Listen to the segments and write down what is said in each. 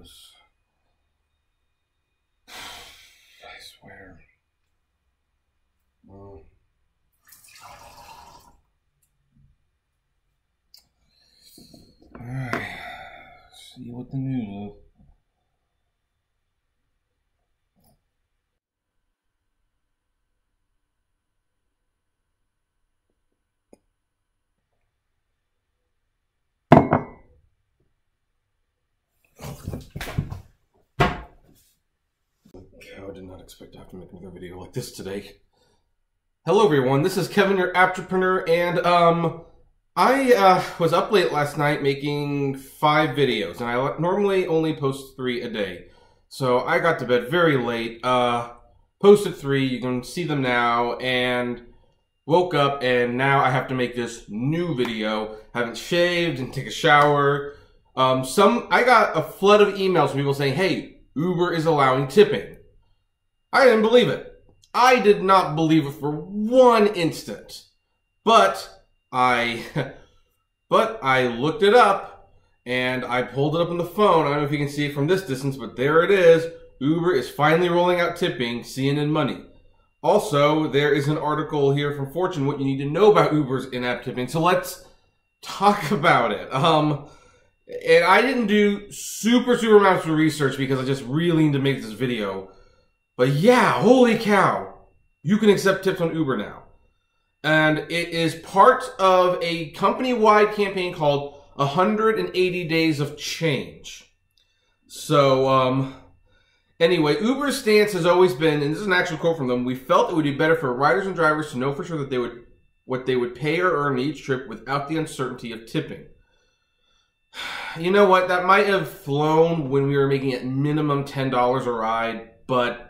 videos. I swear. Well, alright. See what the news is. I did not expect to have to make another video like this today. Hello everyone, this is Kevin, your entrepreneur, and I was up late last night making 5 videos, and I normally only post 3 a day. So I got to bed very late, posted 3, you can see them now, and woke up, and now I have to make this new video. Haven't shaved and take a shower. I got a flood of emails from people saying, hey, Uber is allowing tipping. I didn't believe it. I did not believe it for one instant. But I looked it up and I pulled it up on the phone. I don't know if you can see it from this distance, but there it is. Uber is finally rolling out tipping, CNN Money. Also, there is an article here from Fortune, what you need to know about Uber's in-app tipping. So let's talk about it. And I didn't do super amounts of research because I just really need to make this video. But yeah, holy cow, you can accept tips on Uber now. And it is part of a company-wide campaign called 180 Days of Change. So, anyway, Uber's stance has always been, and this is an actual quote from them, we felt it would be better for riders and drivers to know for sure that what they would pay or earn each trip without the uncertainty of tipping. You know what, that might have flown when we were making it minimum $10 a ride, but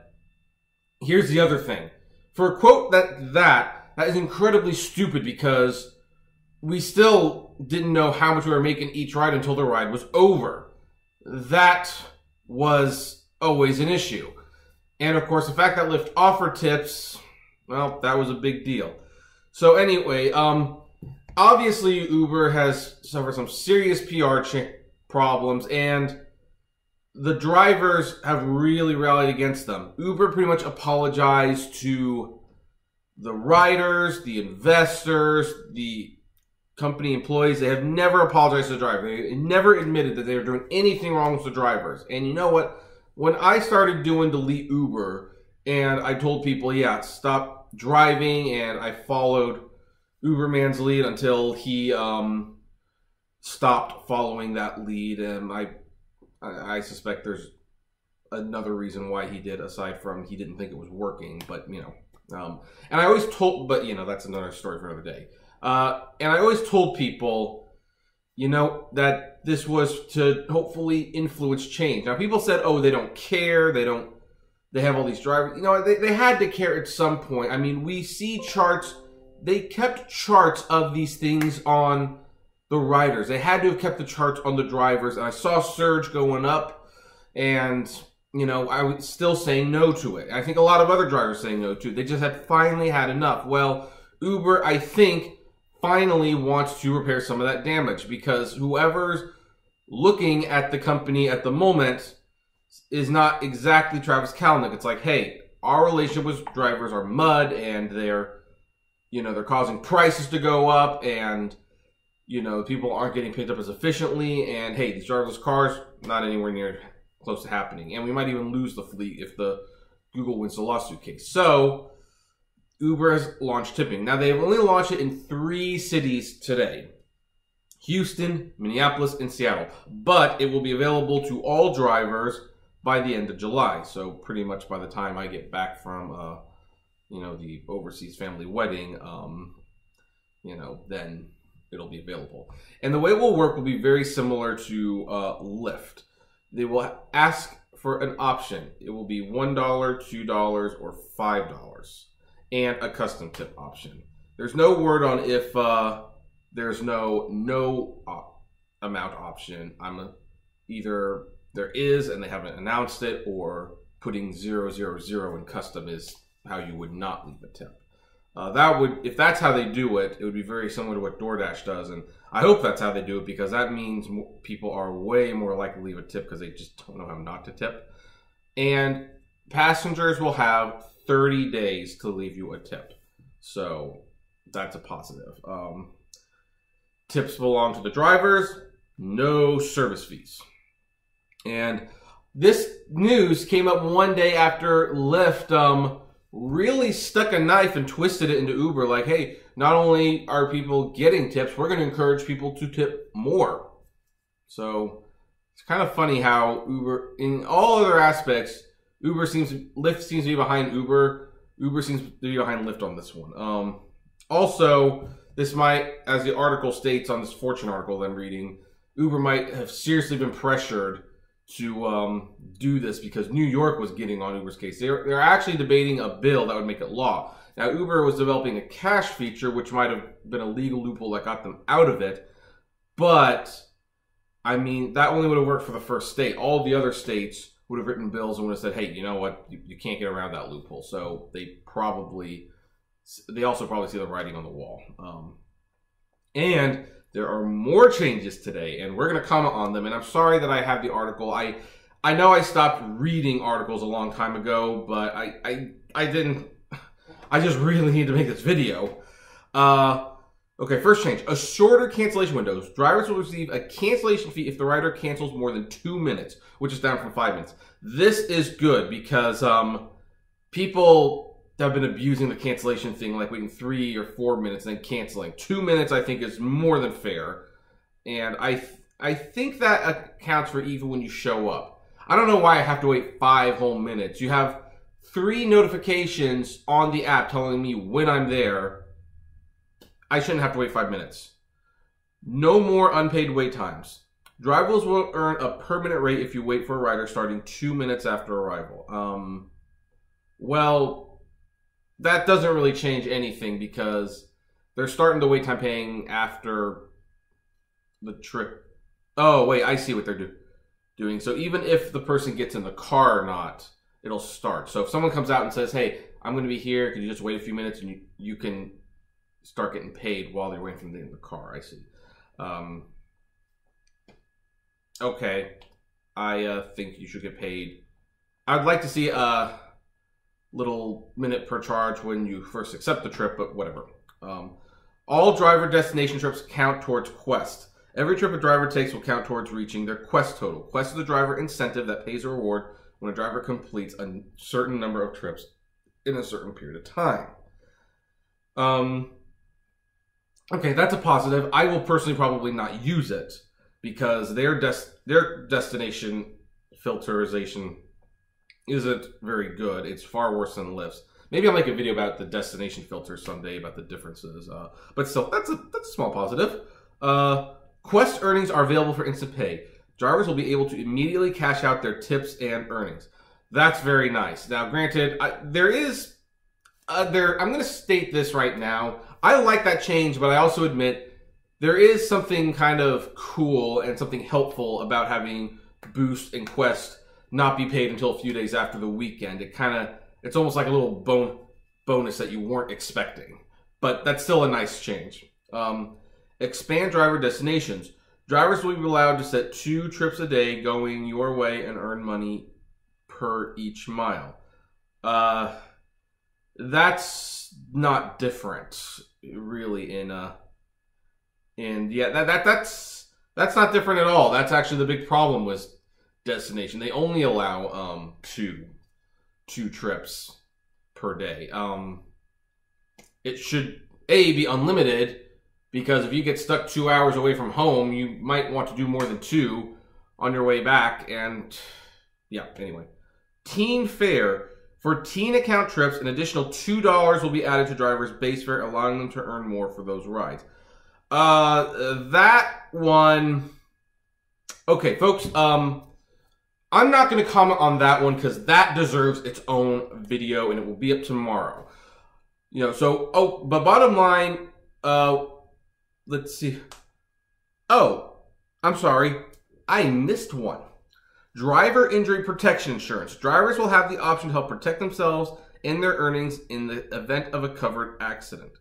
here's the other thing. For a quote that is incredibly stupid because we still didn't know how much we were making each ride until the ride was over. That was always an issue. And of course, the fact that Lyft offered tips, well, that was a big deal. So anyway, obviously Uber has suffered some serious PR problems, and the drivers have really rallied against them. Uber pretty much apologized to the riders, the investors, the company employees. They have never apologized to the driver. They never admitted that they were doing anything wrong with the drivers. And you know what? When I started doing Delete Uber, and I told people, yeah, stop driving, and I followed Uberman's lead until he stopped following that lead, and I suspect there's another reason why he did, aside from he didn't think it was working, but, you know. And I always told, but, you know, that's another story for another day. And I always told people, you know, that this was to hopefully influence change. Now, people said, oh, they don't care, they have all these drivers. You know, they had to care at some point. I mean, we see charts, they kept charts of these things on the riders. They had to have kept the charts on the drivers, and I saw surge going up, and, you know, I was still saying no to it. I think a lot of other drivers saying no to it. They just had finally had enough. Well, Uber, I think, finally wants to repair some of that damage, because whoever's looking at the company at the moment is not exactly Travis Kalanick. It's like, hey, our relationship with drivers are mud, and they're, you know, they're causing prices to go up, and, you know, people aren't getting picked up as efficiently, and hey, these driverless cars, not anywhere near close to happening. And we might even lose the fleet if the Google wins the lawsuit case. So Uber has launched tipping. Now, they've only launched it in 3 cities today: Houston, Minneapolis, and Seattle. But it will be available to all drivers by the end of July. So pretty much by the time I get back from, you know, the overseas family wedding, you know, then it'll be available. And the way it will work will be very similar to Lyft. They will ask for an option. It will be $1, $2, or $5, and a custom tip option. There's no word on if there's no amount option. Either there is and they haven't announced it, or putting 000 in custom is how you would not leave a tip. If that's how they do it, it would be very similar to what DoorDash does, and I hope that's how they do it, because that means people are way more likely to leave a tip because they just don't know how not to tip. And passengers will have 30 days to leave you a tip, so that's a positive. Tips belong to the drivers, no service fees. And this news came up one day after Lyft really stuck a knife and twisted it into Uber. Like, hey, not only are people getting tips, we're going to encourage people to tip more. So it's kind of funny how Uber, in all other aspects, Lyft seems to be behind Uber. Uber seems to be behind Lyft on this one. Also, this might, as the article states on this Fortune article that I'm reading, Uber might have seriously been pressured to do this because New York was getting on Uber's case. They're actually debating a bill that would make it law. Now, Uber was developing a cash feature, which might have been a legal loophole that got them out of it. But, I mean, that only would have worked for the first state. All of the other states would have written bills and would have said, hey, you know what? You can't get around that loophole. So they also probably see the writing on the wall. And there are more changes today, and we're going to comment on them. And I'm sorry that I have the article. I know I stopped reading articles a long time ago, but I didn't. I just really need to make this video. Okay, first change. A shorter cancellation windows. Drivers will receive a cancellation fee if the rider cancels more than 2 minutes, which is down from 5 minutes. This is good because people have been abusing the cancellation thing, like waiting 3 or 4 minutes and then canceling. 2 minutes, I think, is more than fair. And I think that accounts for even when you show up. I don't know why I have to wait 5 whole minutes. You have 3 notifications on the app telling me when I'm there. I shouldn't have to wait 5 minutes. No more unpaid wait times. Drivers will earn a permanent rate if you wait for a rider starting 2 minutes after arrival. Well, that doesn't really change anything because they're starting the wait time paying after the trip. Oh, wait, I see what they're doing. So even if the person gets in the car or not, it'll start. So if someone comes out and says, hey, I'm going to be here, can you just wait a few minutes, and you can start getting paid while they're waiting for them in the car. I see. Okay. I think you should get paid. I'd like to see a little minute per charge when you first accept the trip, but whatever. All driver destination trips count towards Quest. Every trip a driver takes will count towards reaching their Quest total. Quest is a driver incentive that pays a reward when a driver completes a certain number of trips in a certain period of time. Okay, that's a positive. I will personally probably not use it because their destination filterization isn't very good. It's far worse than Lyft's. Maybe I'll make a video about the destination filter someday about the differences. But still, that's a small positive. Quest earnings are available for instant pay. Drivers will be able to immediately cash out their tips and earnings. That's very nice. Now, granted, I'm going to state this right now. I like that change, but I also admit there is something kind of cool and something helpful about having Boost and Quest not be paid until a few days after the weekend. It's almost like a little bonus that you weren't expecting. But that's still a nice change. Expand driver destinations. Drivers will be allowed to set 2 trips a day going your way and earn money per each mile. That's not different, really. That's not different at all. That's actually the big problem with destination. They only allow two trips per day. It should be unlimited, because if you get stuck 2 hours away from home, you might want to do more than 2 on your way back. And yeah, anyway. Teen fare. For teen account trips, an additional $2 will be added to drivers' base fare, allowing them to earn more for those rides. That one... Okay, folks, I'm not going to comment on that one because that deserves its own video, and it will be up tomorrow. But bottom line, let's see. Oh, I'm sorry. I missed one. Driver injury protection insurance. Drivers will have the option to help protect themselves in their earnings in the event of a covered accident.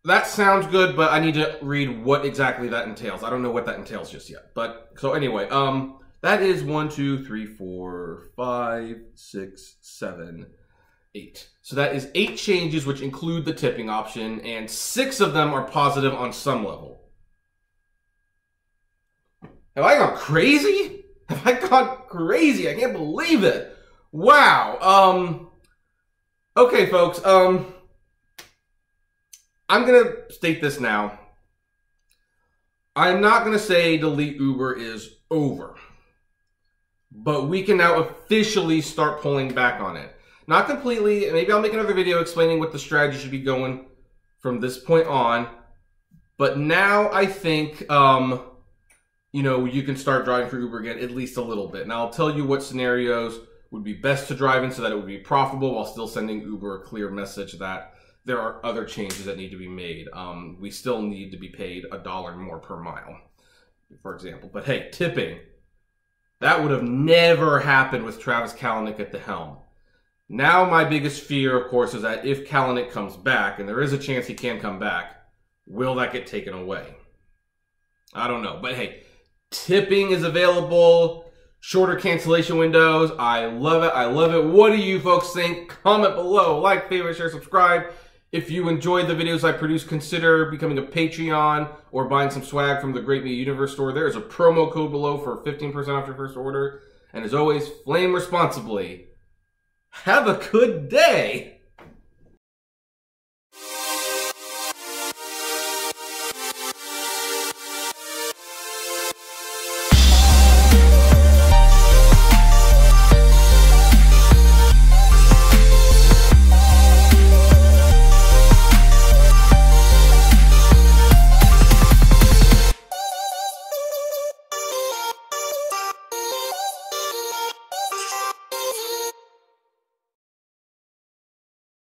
That sounds good, but I need to read what exactly that entails. I don't know what that entails just yet. But so anyway, that is 1, 2, 3, 4, 5, 6, 7, 8. So that is 8 changes, which include the tipping option, and 6 of them are positive on some level. Have I gone crazy? Have I gone crazy? I can't believe it. Wow. Okay, folks. I'm going to state this now. I'm not going to say delete Uber is over. But we can now officially start pulling back on it. Not completely. Maybe I'll make another video explaining what the strategy should be going from this point on. But now I think, you know, you can start driving for Uber again at least a little bit. And I'll tell you what scenarios would be best to drive in so that it would be profitable while still sending Uber a clear message that there are other changes that need to be made. We still need to be paid $1 more per mile, for example. But hey, tipping. That would have never happened with Travis Kalanick at the helm. Now my biggest fear, of course, is that if Kalanick comes back, and there is a chance he can come back, will that get taken away? I don't know. But hey, tipping is available. Shorter cancellation windows. I love it. I love it. What do you folks think? Comment below. Like, favorite, share, subscribe. If you enjoyed the videos I produce, consider becoming a Patreon or buying some swag from the Great Media Universe store. There is a promo code below for 15% off your first order. And as always, flame responsibly. Have a good day.